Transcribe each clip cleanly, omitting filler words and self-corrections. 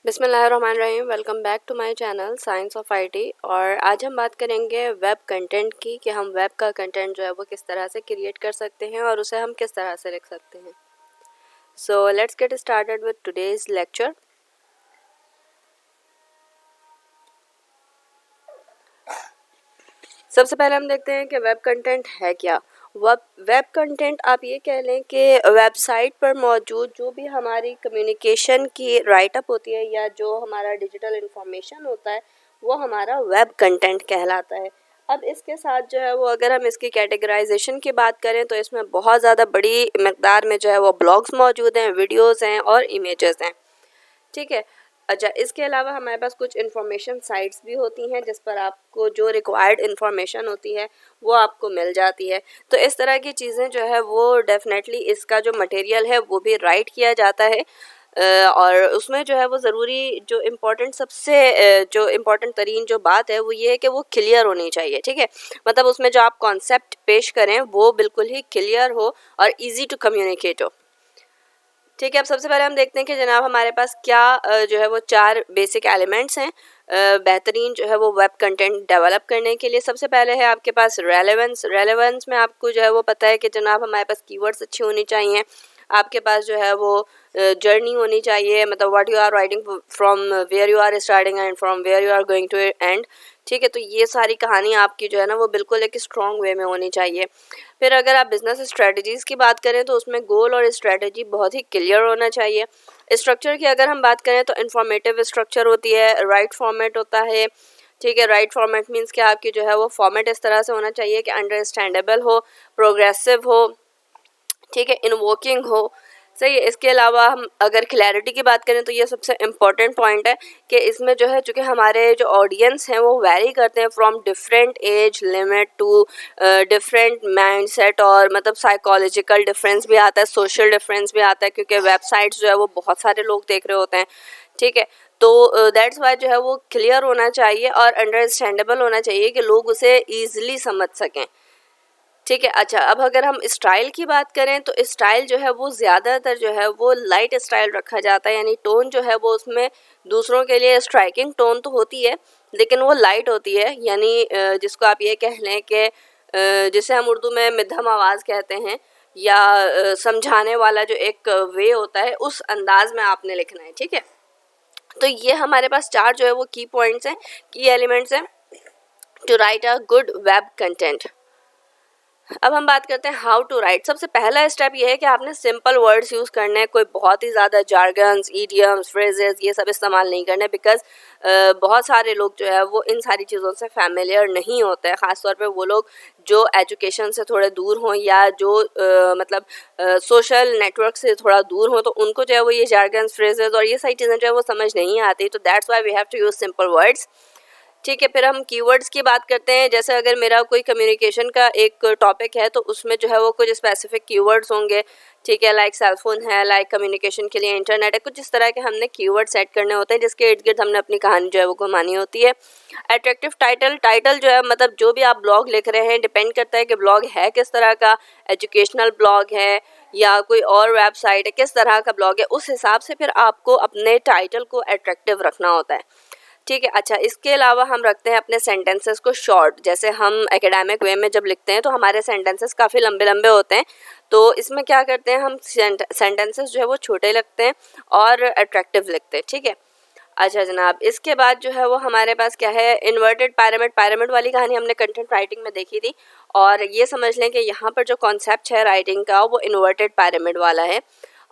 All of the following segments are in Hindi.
बिस्मिल्लाहिर्रहमानिर्रहीम। Welcome back to my channel science of IT. और आज हम बात करेंगे वेब कंटेंट की कि हम वेब का कंटेंट जो है वो किस तरह से क्रिएट कर सकते हैं और उसे हम किस तरह से लिख सकते हैं। सो let's get started with today's lecture. सबसे पहले हम देखते हैं कि वेब कंटेंट है क्या। वेब कंटेंट आप ये कह लें कि वेबसाइट पर मौजूद जो भी हमारी कम्युनिकेशन की राइटअप होती है या जो हमारा डिजिटल इंफॉर्मेशन होता है वो हमारा वेब कंटेंट कहलाता है। अब इसके साथ जो है वो अगर हम इसकी कैटेगराइजेशन की बात करें तो इसमें बहुत ज़्यादा बड़ी मकदार में जो है वो ब्लॉग्स मौजूद हैं, वीडियोज़ हैं और इमेजेस हैं। ठीक है। अच्छा, इसके अलावा हमारे पास कुछ इन्फॉर्मेशन साइट्स भी होती हैं जिस पर आपको जो रिक्वायर्ड इन्फॉर्मेशन होती है वो आपको मिल जाती है। तो इस तरह की चीज़ें जो है वो डेफिनेटली इसका जो मटेरियल है वो भी राइट किया जाता है। और उसमें जो है वो ज़रूरी जो इम्पोर्टेंट सबसे जो इम्पोर्टेंट तरीन जो बात है वो ये है कि वो क्लियर होनी चाहिए। ठीक है, मतलब उसमें जो आप कॉन्सेप्ट पेश करें वो बिल्कुल ही क्लियर हो और ईजी टू कम्युनिकेट हो। ठीक है, अब सबसे पहले हम देखते हैं कि जनाब हमारे पास क्या जो है वो 4 बेसिक एलिमेंट्स हैं बेहतरीन जो है वो वेब कंटेंट डेवलप करने के लिए। सबसे पहले है आपके पास रेलेवेंस में आपको जो है वो पता है कि जनाब हमारे पास कीवर्ड्स अच्छी होनी चाहिए। आपके पास जो है वो जर्नी होनी चाहिए, मतलब what you are writing from where you are starting and from where you are going to end. ठीक है, तो ये सारी कहानी आपकी जो है ना वो बिल्कुल एक स्ट्रॉन्ग वे में होनी चाहिए। फिर अगर आप बिजनेस स्ट्रेटजीज़ की बात करें तो उसमें गोल और स्ट्रेटजी बहुत ही क्लियर होना चाहिए। स्ट्रक्चर की अगर हम बात करें तो इंफॉर्मेटिव स्ट्रक्चर होती है, राइट फॉर्मेट होता है। ठीक है, राइट फॉर्मेट मीन्स कि आपकी जो है वो फॉर्मेट इस तरह से होना चाहिए कि अंडरस्टैंडेबल हो, प्रोग्रेसिव हो, ठीक है, इनवोकिंग हो। सही है। इसके अलावा हम अगर क्लैरिटी की बात करें तो ये सबसे इम्पॉर्टेंट पॉइंट है कि इसमें जो है चूँकि हमारे जो ऑडियंस हैं वो वैरी करते हैं from different age limit to different mind set, और मतलब साइकोलॉजिकल डिफरेंस भी आता है, सोशल डिफरेंस भी आता है, क्योंकि वेबसाइट्स जो है वो बहुत सारे लोग देख रहे होते हैं। ठीक है, तो दैट्स वाई जो है वो क्लियर होना चाहिए और अंडरस्टैंडेबल होना चाहिए कि लोग उसे ईजिली समझ सकें। ठीक है। अच्छा, अब अगर हम स्टाइल की बात करें तो स्टाइल जो है वो ज़्यादातर जो है वो लाइट स्टाइल रखा जाता है, यानी टोन जो है वो उसमें दूसरों के लिए स्ट्राइकिंग टोन तो होती है लेकिन वो लाइट होती है, यानी जिसको आप ये कह लें कि जिसे हम उर्दू में मध्यम आवाज़ कहते हैं या समझाने वाला जो एक वे होता है उस अंदाज में आपने लिखना है। ठीक है, तो ये हमारे पास 4 जो है वो की पॉइंट्स हैं, की एलिमेंट्स हैं to write a good web content. अब हम बात करते हैं हाउ टू राइट। सबसे पहला स्टेप ये है कि आपने सिंपल वर्ड्स यूज़ करने हैं, कोई बहुत ही ज़्यादा जार्गन्स, ईडियम्स, फ्रेजेस ये सब इस्तेमाल नहीं करने, बिकॉज बहुत सारे लोग जो है वो इन सारी चीज़ों से फैमिलियर नहीं होते हैं, ख़ासतौर पे वो लोग जो एजुकेशन से थोड़े दूर हों या जो मतलब सोशल नेटवर्क से थोड़ा दूर हों, तो उनको जो है वो ये जार्गन्स, फ्रेजेस और ये सारी चीज़ें जो है वो समझ नहीं आती। तो that's why we have to use simple words. ठीक है, फिर हम कीवर्ड्स की बात करते हैं। जैसे अगर मेरा कोई कम्युनिकेशन का एक टॉपिक है तो उसमें जो है वो कुछ स्पेसिफिक कीवर्ड्स होंगे। ठीक है, लाइक सेलफोन है, लाइक कम्युनिकेशन के लिए इंटरनेट है, कुछ इस तरह के हमने कीवर्ड सेट करने होते हैं जिसके इर्द गिर्द हमने अपनी कहानी जो है वो घुमानी होती है। अट्रैक्टिव टाइटल जो है मतलब जो भी आप ब्लॉग लिख रहे हैं डिपेंड करता है कि ब्लॉग है किस तरह का, एजुकेशनल ब्लॉग है या कोई और वेबसाइट है, किस तरह का ब्लॉग है, उस हिसाब से फिर आपको अपने टाइटल को अट्रैक्टिव रखना होता है। ठीक है। अच्छा, इसके अलावा हम रखते हैं अपने सेंटेंसेस को शॉर्ट। जैसे हम एकेडमिक वे में जब लिखते हैं तो हमारे सेंटेंसेस काफ़ी लंबे लंबे होते हैं, तो इसमें क्या करते हैं हम सेंटेंसेस जो है वो छोटे लिखते हैं और अट्रैक्टिव लिखते हैं। ठीक है। अच्छा जनाब, इसके बाद जो है वो हमारे पास क्या है, इन्वर्टेड पैरामिड वाली कहानी हमने कंटेंट राइटिंग में देखी थी, और ये समझ लें कि यहाँ पर जो कॉन्सेप्ट है राइटिंग का वो इन्वर्टेड पैरामिड वाला है।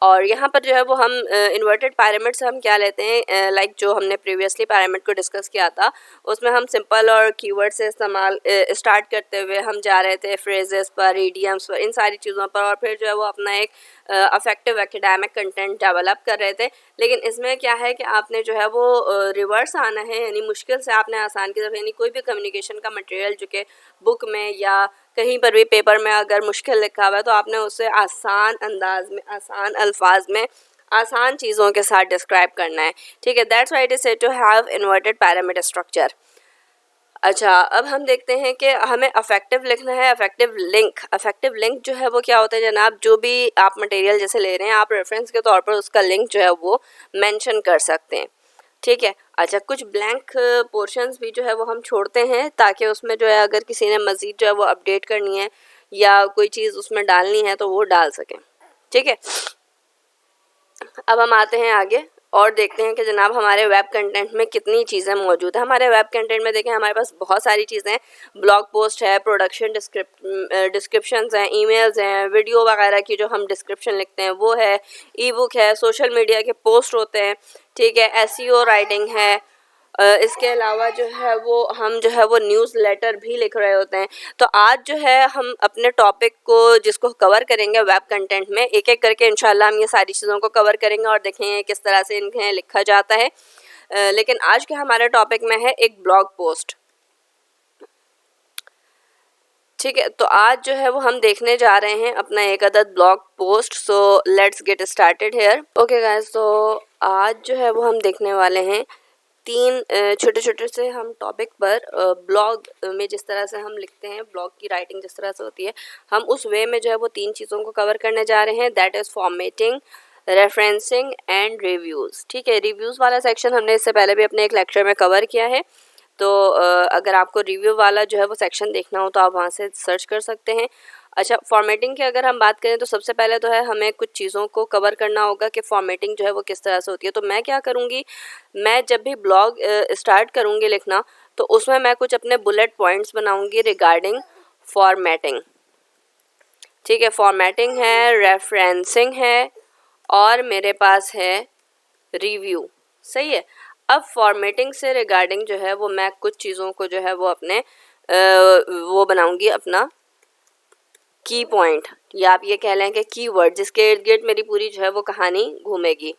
और यहाँ पर जो है वो हम इन्वर्टेड पैरामिड से हम क्या लेते हैं, लाइक जो हमने प्रीवियसली पैरामिड को डिस्कस किया था उसमें हम सिंपल और कीवर्ड से इस्तेमाल स्टार्ट करते हुए हम जा रहे थे फ्रेजेस पर, इडियम्स पर, इन सारी चीज़ों पर, और फिर जो है वो अपना एक अफेक्टिव एकेडमिक कंटेंट डेवलप कर रहे थे। लेकिन इसमें क्या है कि आपने जो है वो रिवर्स आना है, यानी मुश्किल से आपने आसान की तरफ, यानी कोई भी कम्युनिकेशन का मटेरियल जो कि बुक में या कहीं पर भी पेपर में अगर मुश्किल लिखा हुआ है तो आपने उसे आसान अंदाज में, आसान अल्फाज में, आसान चीज़ों के साथ डिस्क्राइब करना है। ठीक है, that's why it is said to have inverted pyramid structure. अच्छा, अब हम देखते हैं कि हमें अफेक्टिव लिखना है। अफेक्टिव लिंक जो है वो क्या होता है जनाब, जो भी आप मटेरियल जैसे ले रहे हैं आप रेफरेंस के तौर पर उसका लिंक जो है वो मेंशन कर सकते हैं। ठीक है। अच्छा, कुछ ब्लैंक पोर्शंस भी जो है वो हम छोड़ते हैं ताकि उसमें जो है अगर किसी ने मज़ीद जो है वो अपडेट करनी है या कोई चीज़ उसमें डालनी है तो वो डाल सकें। ठीक है, अब हम आते हैं आगे और देखते हैं कि जनाब हमारे वेब कंटेंट में कितनी चीज़ें मौजूद हैं। हमारे वेब कंटेंट में देखें हमारे पास बहुत सारी चीज़ें हैं। ब्लॉग पोस्ट है, प्रोडक्शन डिस्क्रिप्शंस हैं, ईमेल्स हैं, वीडियो वगैरह की जो हम डिस्क्रिप्शन लिखते हैं वो है, ई बुक है, सोशल मीडिया के पोस्ट होते हैं। ठीक है, एसईओ राइटिंग है। इसके अलावा जो है वो हम जो है वो न्यूज़ लेटर भी लिख रहे होते हैं। तो आज जो है हम अपने टॉपिक को जिसको कवर करेंगे वेब कंटेंट में एक एक करके इंशाल्लाह हम ये सारी चीज़ों को कवर करेंगे और देखेंगे किस तरह से इन्हें लिखा जाता है। लेकिन आज के हमारे टॉपिक में है एक ब्लॉग पोस्ट। ठीक है, तो आज जो है वो हम देखने जा रहे हैं अपना एक अदद blog post. So let's get started here. Okay guys, तो आज जो है वो हम देखने वाले हैं 3 छोटे छोटे से हम टॉपिक पर ब्लॉग में जिस तरह से हम लिखते हैं, ब्लॉग की राइटिंग जिस तरह से होती है, हम उस वे में जो है वो 3 चीज़ों को कवर करने जा रहे हैं। That is formatting, referencing and reviews. ठीक है, रिव्यूज़ वाला सेक्शन हमने इससे पहले भी अपने एक लेक्चर में कवर किया है। तो अगर आपको रिव्यू वाला जो है वो सेक्शन देखना हो तो आप वहाँ से सर्च कर सकते हैं। अच्छा, फॉर्मेटिंग की अगर हम बात करें तो सबसे पहले तो है हमें कुछ चीज़ों को कवर करना होगा कि फॉर्मेटिंग जो है वो किस तरह से होती है। तो मैं क्या करूँगी, मैं जब भी ब्लॉग स्टार्ट करूँगी लिखना तो उसमें मैं कुछ अपने बुलेट पॉइंट्स बनाऊँगी रिगार्डिंग फॉर्मेटिंग। ठीक है, फॉर्मेटिंग है, रेफरेंसिंग है और मेरे पास है रिव्यू। सही है। अब फॉर्मेटिंग से रिगार्डिंग जो है वो मैं कुछ चीज़ों को जो है वो अपने वो बनाऊंगी अपना की पॉइंट, या आप ये कह लें कि कीवर्ड, जिसके इर्द गिर्द मेरी पूरी जो है वो कहानी घूमेगी।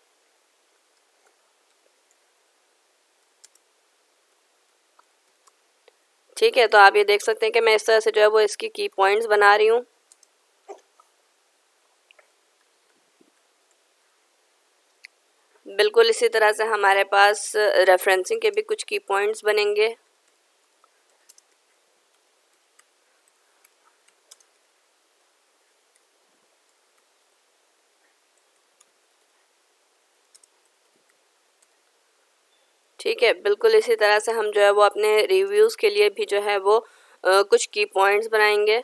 ठीक है, तो आप ये देख सकते हैं कि मैं इस तरह से जो है वो इसकी की पॉइंट्स बना रही हूँ। बिल्कुल इसी तरह से हमारे पास रेफरेंसिंग के भी कुछ की पॉइंट्स बनेंगे। ठीक है, बिल्कुल इसी तरह से हम जो है वो अपने रिव्यूज़ के लिए भी जो है वो कुछ की पॉइंट्स बनाएंगे।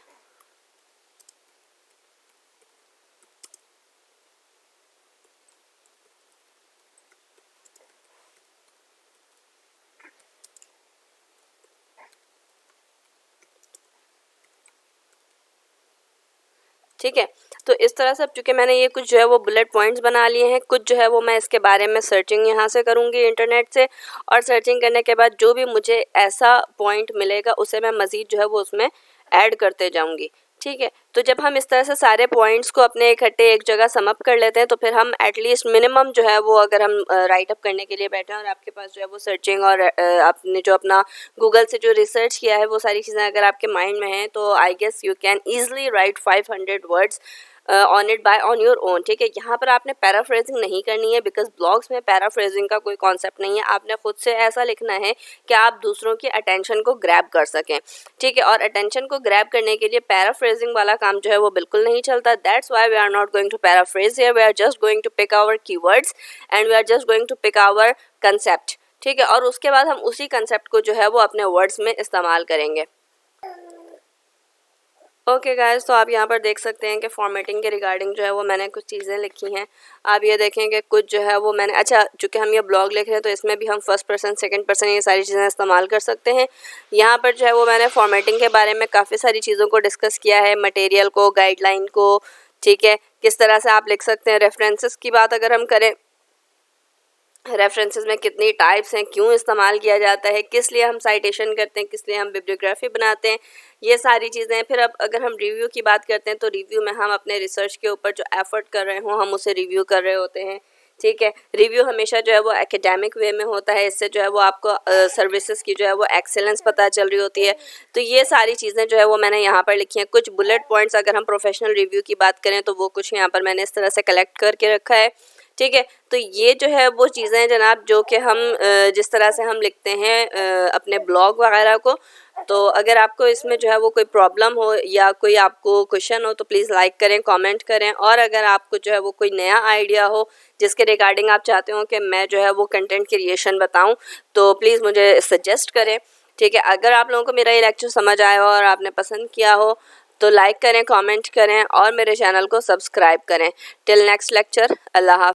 ठीक है, तो इस तरह से अब चूँकि मैंने ये कुछ जो है वो बुलेट पॉइंट्स बना लिए हैं, कुछ जो है वो मैं इसके बारे में सर्चिंग यहाँ से करूँगी इंटरनेट से, और सर्चिंग करने के बाद जो भी मुझे ऐसा पॉइंट मिलेगा उसे मैं मज़ीद जो है वो उसमें ऐड करते जाऊँगी। ठीक है, तो जब हम इस तरह से सारे पॉइंट्स को अपने इकट्ठे एक जगह सम अप कर लेते हैं तो फिर हम एटलीस्ट मिनिमम जो है वो अगर हम राइट अप करने के लिए बैठे हैं और आपके पास जो है वो सर्चिंग और आपने जो अपना गूगल से जो रिसर्च किया है वो सारी चीज़ें अगर आपके माइंड में हैं तो I guess you can easily write 500 words on it by on your own. ठीक है, यहाँ पर आपने पैराफ्रेजिंग नहीं करनी है बिकॉज ब्लॉग्स में पैराफ्रेजिंग का कोई कॉन्सेप्ट नहीं है। आपने खुद से ऐसा लिखना है कि आप दूसरों की अटेंशन को ग्रैब कर सकें। ठीक है, और अटेंशन को ग्रैब करने के लिए पैराफ्रेजिंग वाला काम जो है वो बिल्कुल नहीं चलता। That's why we are not going to paraphrase here, we are just going to pick our keywords and we are just going to pick our concept. ठीक है, और उसके बाद हम उसी कंसेप्ट को जो है वो अपने वर्ड्स में इस्तेमाल करेंगे। ओके गाइस, तो आप यहाँ पर देख सकते हैं कि फॉर्मेटिंग के रिगार्डिंग जो है वो मैंने कुछ चीज़ें लिखी हैं। आप ये देखें कि कुछ जो है वो मैंने, अच्छा चूँकि हम ये ब्लॉग लिख रहे हैं तो इसमें भी हम फर्स्ट पर्सन सेकंड पर्सन ये सारी चीज़ें इस्तेमाल कर सकते हैं। यहाँ पर जो है वो मैंने फॉर्मेटिंग के बारे में काफ़ी सारी चीज़ों को डिस्कस किया है, मटेरियल को, गाइडलाइन को। ठीक है, किस तरह से आप लिख सकते हैं। रेफरेंसेस की बात अगर हम करें, रेफरेंसेस में कितनी टाइप्स हैं, क्यों इस्तेमाल किया जाता है, किस लिए हम साइटेशन करते हैं, किस लिए हम बिब्लियोग्राफी बनाते हैं, ये सारी चीज़ें। फिर अब अगर हम रिव्यू की बात करते हैं तो रिव्यू में हम अपने रिसर्च के ऊपर जो एफर्ट कर रहे हों हम उसे रिव्यू कर रहे होते हैं। ठीक है, रिव्यू हमेशा जो है वो एकेडमिक वे में होता है, इससे जो है वो आपको सर्विसेज की जो है वो एक्सेलेंस पता चल रही होती है। तो ये सारी चीज़ें जो है वो मैंने यहाँ पर लिखी हैं। कुछ बुलेट पॉइंट्स अगर हम प्रोफेशनल रिव्यू की बात करें तो वो कुछ यहाँ पर मैंने इस तरह से कलेक्ट करके रखा है। ठीक है। तो ये जो है वो चीज़ें हैं जनाब जो कि हम जिस तरह से हम लिखते हैं अपने ब्लॉग वगैरह को। तो अगर आपको इसमें जो है वो कोई प्रॉब्लम हो या कोई आपको क्वेश्चन हो तो प्लीज़ लाइक करें, कमेंट करें, और अगर आपको जो है वो कोई नया आइडिया हो जिसके रिगार्डिंग आप चाहते हो कि मैं जो है वो कंटेंट क्रिएशन बताऊं तो प्लीज़ मुझे सजेस्ट करें। ठीक है। अगर आप लोगों को मेरा ये लेक्चर समझ आया हो और आपने पसंद किया हो तो लाइक करें, कमेंट करें और मेरे चैनल को सब्सक्राइब करें। टिल नेक्स्ट लेक्चर, अल्लाह हाफ़िज़।